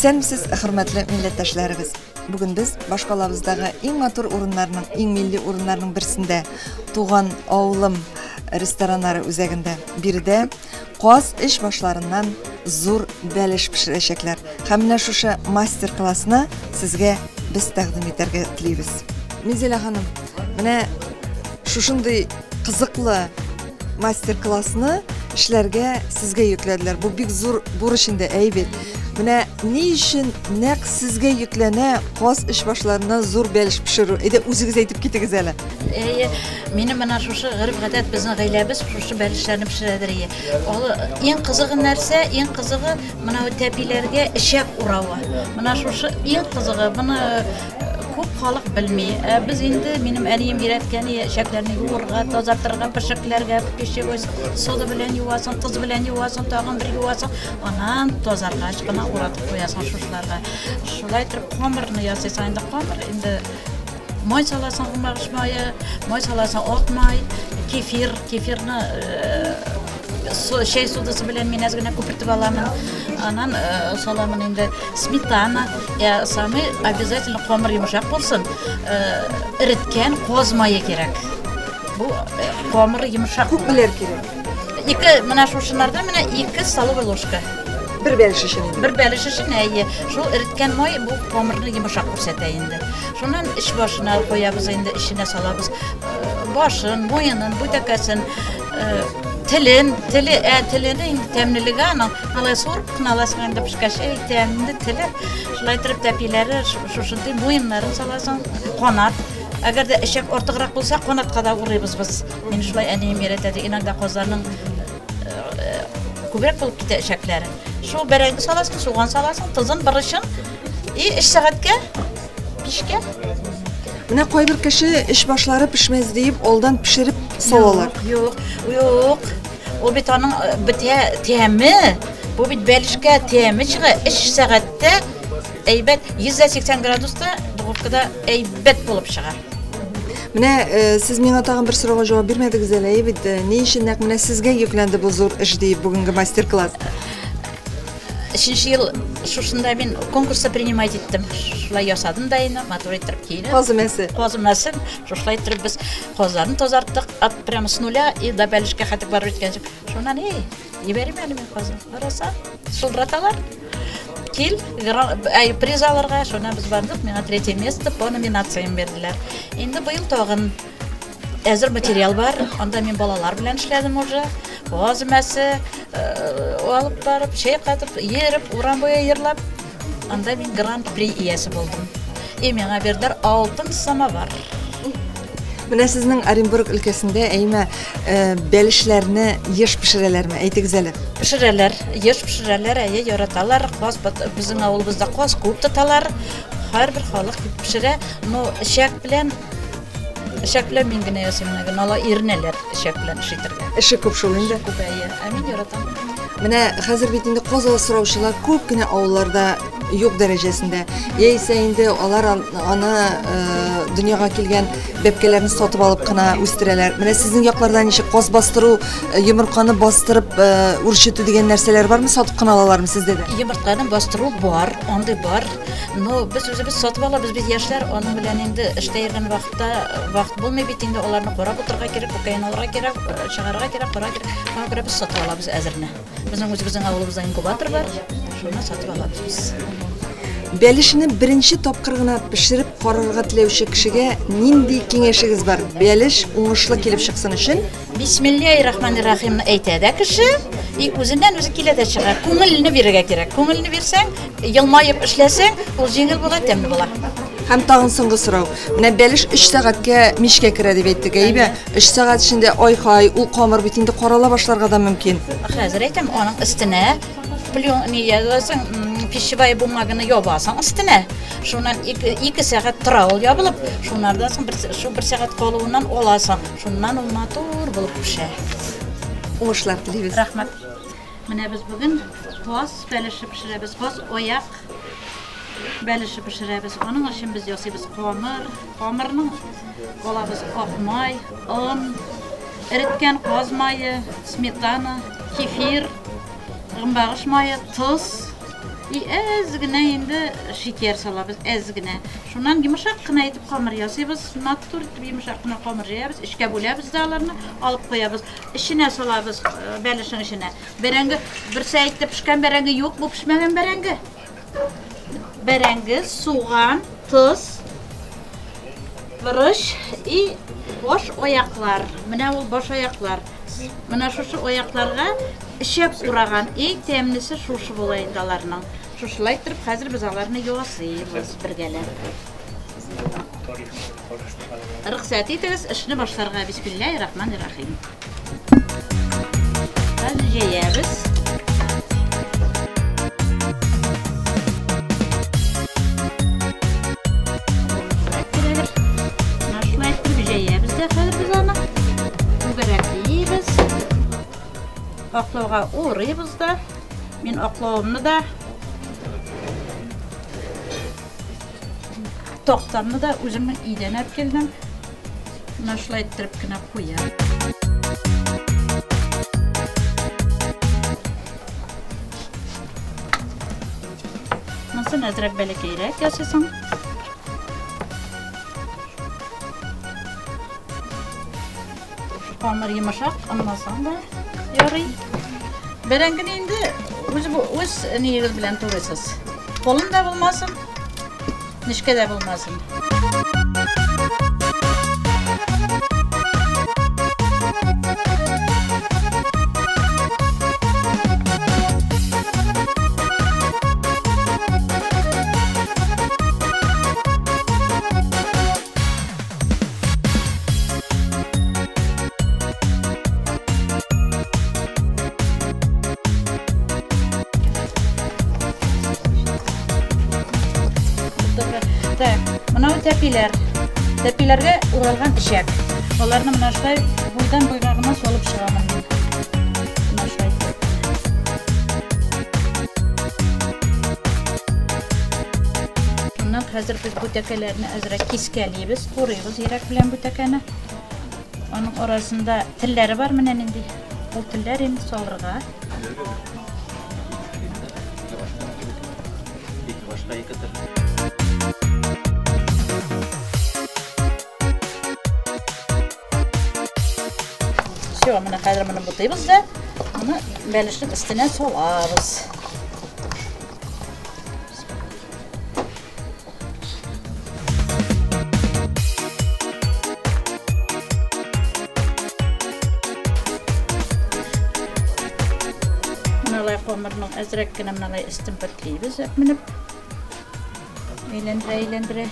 Исәнмесез, хөрмәтле милләттәшләребез. Бүген без башкалабыздагы иң матур урыннарның, иң милли урыннарның берсендә туган авылым рестораннары үзәгендә биредә каз эш башларыннан зур бәлеш пешерәчәкләр. Һәм менә шушы мастер-классны сезгә без тәкъдим итәргә телибез. Мизелә ханым, менә шушындый кызыклы мастер-классны эшләргә сезгә йөкләделәр. Бу бик зур бурыч инде, әйбет. Менә ни өчен нәкъ сезгә йөкләнә каз эш башларына зур бәлеш пешерү? Әйдә үзегез әйтеп китегез әле. Минем менә шушы гырыф-гадәт безнең гаиләбез шушы бәлешләрне пешерәдер. Ул иң кызыгы нәрсә? Иң кызыгы менә тәпиләргә эчәк уравы. Менә шушы иң кызыгы. Моны күп халык белми. Без инде минем әнием өйрәткән эчәкләрне юырга, тазартырга, пешекләргә, пешевой сода белән юасың, туз белән юасың, тагын бер юасың, анан тазаргач кына уратып куясың шушларга. Шулай итеп камырны ясыйсың инде камыр инде май саласың, гымагыш майы, май саласың, ак май, кефирны шәй судысы белән мин әз генә күпертеп аламын. Анан саламын инде сметана, самый обязательно камыр йомшак булсын. Иреткән каз майы кирәк. Бу камыр йомшак. Күпләр кирәк. Ике менә шушыларда менә 2 столовая ложка. Бер бәлеш өчен. Бер бәлеш өчен шул иреткән май бу камырны йомшак күрсәтә инде. Шуннан эш башына куябыз инде, эченә салабыз. Башын, муенын, бүтәкәсен, телене инде тәмлелеге аның алай сорып кыналасың инде пешкәч тәмле теле. Шулай итеп тәпиләре шушындай муеннарын саласың, канат. Әгәр дә эчәк артыграк булса, канатка да урыйбыз без. Мин шулай әнием өйрәтәде. Иногда казларның күбрәк булып китә эчәкләре. Шул бәрәңге саласың, суган саласың, тызын бырышын, 3 сәгатькә пишкә. Менә кайбер кеше эш башлары пешмәс дип, алдан пешереп салалар. Юк. Ул бит аның битә тәме. Бу бит бәлешкә тәме чыга 3 сәгатьтә әйбәт 180 градуста духовкада әйбәт булып чыга. Менә сез миңа тагын бер сорауга җавап бирмәдегез әле, әйбет. Ни өчен нәкъ менә сезгә йөкләнде бу зур эш дип бүгенге мастер-класс? 3 ел шушында мин конкурста принимать иттем. Шулай ясадым да инде, матур итеп килеп. Казымасын, шулай итеп без казларны тазарттык, прямо с нуля и до бәлешкә хәтер бар иткәнче. Шуннан ибәрим әле мен казын. Караса, шулдраталар. Кил, приз алырга, шуннан без бардык. Миңа 3 место по номинациям бердиләр. Инде быел тагын әзер материал бар. Анда мин балалар белән эшләдем уже. Казымасы алып барып, шәй катып, ереп, урам буя йырлап, анда мин гран-при иясе булдым. Миңа бердер алтын самовар. Менә сезнең Оренбург өлкәсендә әймә бәлешләрне еш пешерәләрме? Әйтегез әле. Пешерәләр, еш пешерәләр, яраталар. Каз безнең авылыбызда каз күп тоталар. Һәрбер халык пешерә. Но эчәк белән мин генә ясыйм, ала ирнәләр эчәк белән эшитергә. Эше күп шул инде. Күпәйе. Мин яратам. Менә хәзер бит инде каз сораучылар күп кенә авылларда юк дәрәҗәсендә. Яисә инде алар аны дөньяга килгән бәбкәләрне сатып алып кына үстерәләр. Менә сезнең якларда ничек каз бастыру, йомырканы бастырып үрчетү дигән нәрсәләр бармы? Сатып кына алалармы сездә дә? Йомырканы бастыру бар, андый бар. Но без үзебез сатып алабыз, без яшьләр, аның белән инде эштә йөргән вакыт булмый бит инде, аларны карап утырга кирәк, күкәен алырга кирәк, чыгарга кирәк, кара кирәк. Аңа күрә без сатып алабыз әзерне. Безнең үзебезнең авылыбызда инкубатор бар, шуны сатып алабыз. Бәлешне беренче тапкыр гына пешереп карарга теләүче кешегә нинди киңәшегез бар? Бәлеш уңышлы килеп чыксын өчен? Бисмиллаһир-рахманир-рахимны әйтә дә кеше, үзеннән үзе килә дә чыга. Күңелне бирергә кирәк. Күңелне бирсәң, елмаеп эшләсәң, ул җиңел була, тәмле була. Һәм тагын соңгы сорау. Менә бәлеш 3 сәгатькә мишкә керә дип әйттек, әйбә. 3 сәгат эчендә ай-хай, ул камыр бит инде карала башларга да мөмкин. Хәзер әйтәм, аның өстенә пищевая бумаганы ябасың өстенә. Шуннан 2 сәгать тора ул ябылып, шуннардан соң 1 сәгать калуыннан аласың. Шуннан ул матур булып пешә. Уңышлар телибез. Рәхмәт. Менә без бүген каз бәлеше пешерәбез, каз аяк бәлеше пешерәбез. Аның өчен без ясыйбыз камырның алабыз ак май, он, иреткән каз майы, сметана, кефир, гымбагыш майы, туз, Әзгіне енді шекер салабыз, әзгіне. Шунан йымышақ қына етіп қамыр ясыбыз, матур етіп йымышақ қына қамыр жаябыз, ішке бөләбіз дағыларына алып қоябыз. Ішіне салабыз, бәлішін ішіне. Бәрәңгі бір сәйтті пішкен бәрәңгі yok, бұл пішмеген бәрәңгі. Bərəngi, soğan, tuz, vırış и boş oyaqlar. Mına ol boş oyaqlar. Mına şuşu oyaqlarga işep urağan eng təmlisi şuşu bolaydı alarının. Şuşulaytırıp hazır biz alarını yuvasıyız birgələ. Rıxsat etiniz, işini başlarga. Bismillahirrahmanirrahim. Hadi jeyəbiz. Oqlauğa uğrayız da. Men oqlauğumni da toqtamni da özümün iyden alып keldim. Mana shulay ettirib kina qo'yam. Nasıl azraq balakayrak yasasan. Qamir yumashaq, olmasam da yo'ray. Bərəngini indi öz niyəniz bilən to'g'risiz. Qo'lin da bo'lmasin, nishka da bo'lmasin. Mana tepiler. Tepilerge uralgan işek. Onlarni mana shulay boydan boylag'ina solib chiqaman. Mana shulay. Bundan hozir biz bu takalarni azroq keskaliymiz, to'raymiz yirak bilan bu takani. Onun orasında tillari var mana endi. Bu tillar endi solirga. Boshqa ikki til. Şu mana hozir mana butaymiz da, buni balishning ustiga solamiz. Mana qamirning azrakkina mana istinbatlaymiz, minib eylendire.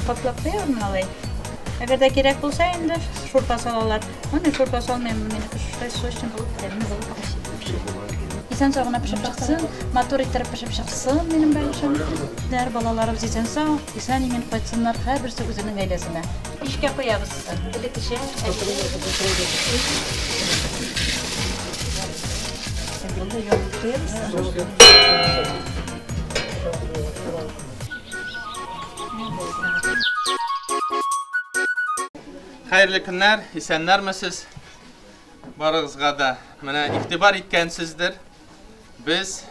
Patlak koyuyorum alay. Eğer de gerek bulsa indi şurpa salalar. Onu şurpa salmayayım meni şuraya su için bulup demin bulup İnsan sağına pişip çıksın, motor ittirip pişip çıksın benim belişim. Der balalarımız insan sağ, insan yemin koysunlar her birisi özünün ailesine. İşke koyarız. Dedik işe. Burada yol koyarız. Hayırlı günler, esenlermisiz? Barığızga da mına iktibar etkensizdir. Biz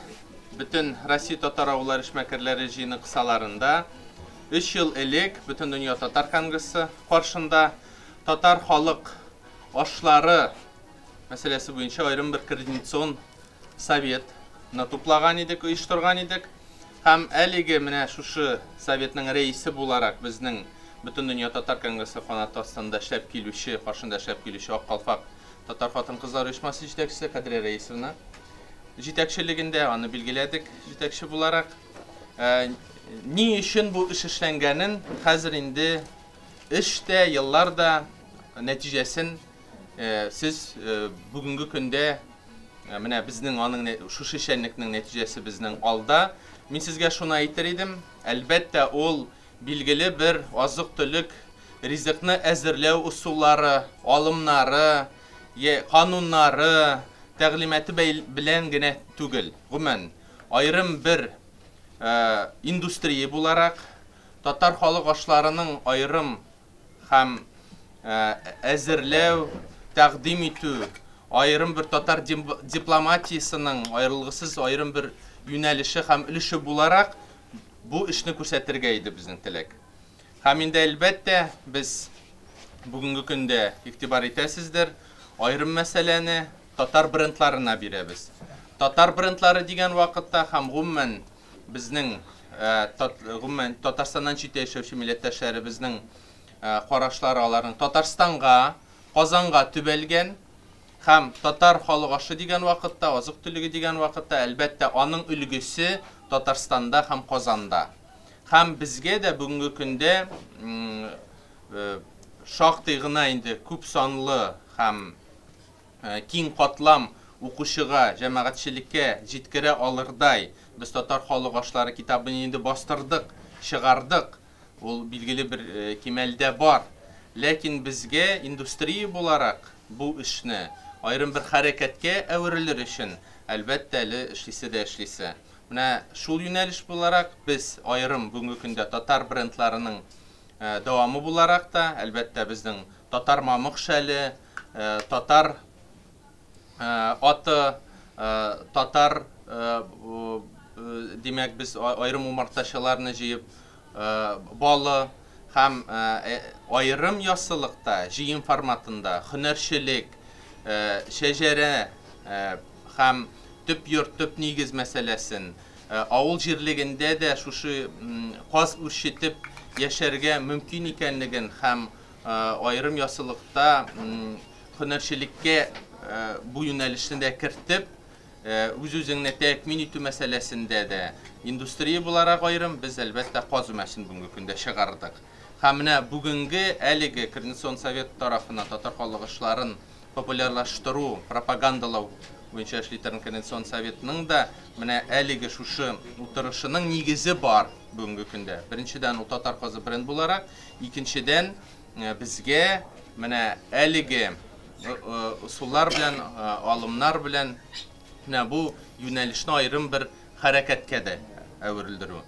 bütün Rossiya Tatar Avlar İşməkirləri jiyini qısalarında 3 ел элек Бүтін Дүния Татар Конгрессы каршында татар халык ашлары мәсьәләсе буенча аерым бер координацион советны туплаган идек, оештырган идек. Һәм әлеге менә шушы советның рәисе буларак безнең Бүтін Дүния Татар Конгрессы канаты астында эшләп килүче, каршында эшләп килүче Ак калфак татар хатын-кызлар оешмасы җитәкчесе Кадрия Рәисовна җитәкчелегендә аны билгеләдек җитәкче буларак. Ни өчен бу эш эшләнгәнен хәзер инде эштә елларда нәтиҗәсен сез бүгенге көндә менә безнең аның шушы эшчәнлекнең нәтиҗәсе безнең алда. Мин сезгә шуны әйтер идем, әлбәттә ул билгеле бер азык-төлек ризыкны әзерләү усуллары, алымнары, кануннары, тәгълиматы белән генә түгел. Гомумән, аерым бер индустрия буларак татар халык ашларының аерым һәм әзерләү, тәкъдим итү, аерым бер татар дипломатиясының аерылгысыз аерым бер юнәлеше һәм өлеше буларак бу эшне күрсәтергә иде безнең теләк. Һәм инде әлбәттә без бүгенге көндә игътибар итәсездер, аерым мәсьәләне татар брендларына бирәбез. Татар брендлары дигән вакытта һәм гомумән безнең Татарстаннан читтә яшәүче милләттәшләре безнең карашлары аларның Татарстанга, Казанга төбәлгән һәм татар халык ашы дигән вакытта, азык-төлеге дигән вакытта әлбәттә аның өлгесе Татарстанда һәм Казанда. Һәм безгә дә бүгенге көндә шактый гына инде күп санлы һәм киң катлам укучыга, җәмәгатьчелеккә җиткерә алырдай без татар халык ашлары китабын инде бастырдык, чыгардык. Ул билгеле бер кимәлдә бар. Ләкин безгә индустрия буларак бу эшне аерым бер хәрәкәткә әверелер өчен әлбәттә әле эшлисе дә эшлисе. Менә шул юнәлеш буларак без аерым бүгенге көндә татар брендларының дәвамы буларак та әлбәттә безнең татар мамык шәле, татар аты, татар димәк без аерым умартачыларны җыеп балы һәм аерым ясылыкта, җыен форматында һөнәрчелек, шәҗәрә һәм төп йорт, төп нигез мәсьәләсен авыл җирлегендә дә шушы каз үрчетеп яшәргә мөмкин икәнлеген һәм аерым ясылыкта һөнәрчелеккә бу юнәлешне дә кертеп үз-үзеңне тәэмин итү мәсьәләсендә дә индустрия буларак аерым без әлбәттә каз үмәсен бүгенге көндә чыгардык. Һәм менә бүгенге әлеге Координацион совет тарафыннан татар халык эшләрен популярлаштыру, пропагандалау буенча эшли торган Координацион советның да менә әлеге шушы утырышының нигезе бар бүгенге көндә. Беренчедән ул татар казы бренд буларак, икенчедән безгә менә әлеге усуллар белән, алымнар белән бу юнәлешне аерым бер хәрәкәткә дә әверелдерү.